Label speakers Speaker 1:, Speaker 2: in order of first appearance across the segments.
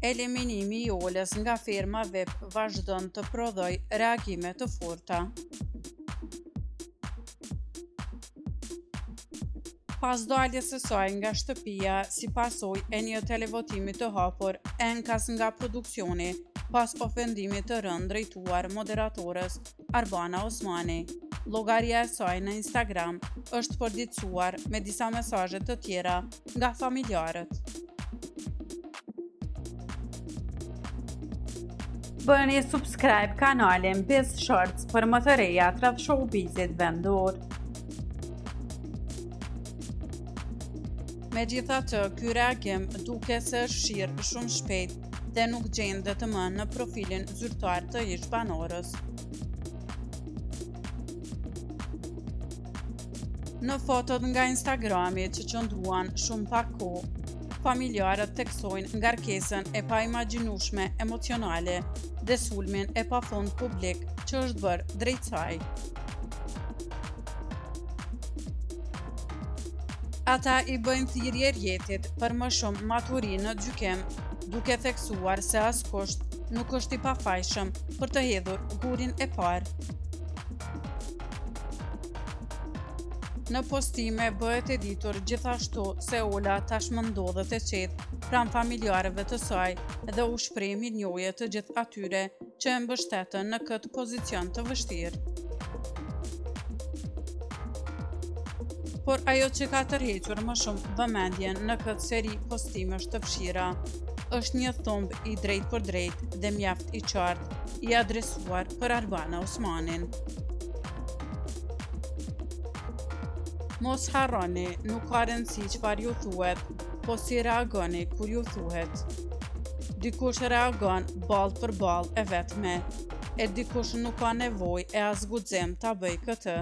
Speaker 1: Eliminimi i Olës nga firma VIP vazhdon të prodhoj reagime të forta. Pas daljes së saj nga shtëpia si pasojë e një televotimi të hapur, enkas nga produksioni pas ofendimit të rënd drejtuar moderatorës Arbana Osmani. Llogaria e saj në Instagram është përditësuar me disa mesazhe të tjera nga familjarët. Bëni subscribe kanalin Biz Shorts për më të reja rreth showbizit vendor. Megjithatë, ky reagim duke se është fshirë shumë shpejt dhe nuk gjendet më në profilin zyrtar të ish banorës. Në fotot nga Instagrami që qëndruan shumë pak kohë, familjarët theksojnë ngarkesën e paimagjinueshme emocionale dhe sulmin e pafund publik që është bërë drejt saj. Ata i bëjnë thirrje rjetit për më shumë maturi në gjykim, duke theksuar se askusht nuk është i pafajshëm për të hedhur gurin e parë. Në postime bëhet e ditur gjithashtu se Ola tashmë ndodhet e qetë pranë familjarëve të saj dhe u shpreh mirënjohje të gjithë atyre që e mbështetën në këtë pozicion të vështirë. Por ajo që ka tërhequr më shumë vëmendjen në këtë seri postimesh të fshira është një thumb i drejt për drejt dhe mjaft i qartë i adresuar për Arbana Osmanin. Mos harroni, nuk ka rëndësi çfarë ju thuhet, po si reagoni kur ju thuhet. Dikush reagon ballë për ballë e vetme, e dikush nuk ka nevojë e as guxim ta bëj këtë,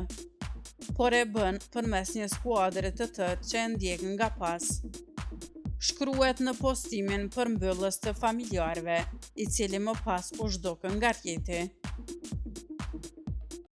Speaker 1: por e bën përmes një skuadre të tërë që e ndjek nga pas. Shkruhet në postimin përmbyllës të familjarëve, i cili më pas u zhduk nga rjeti.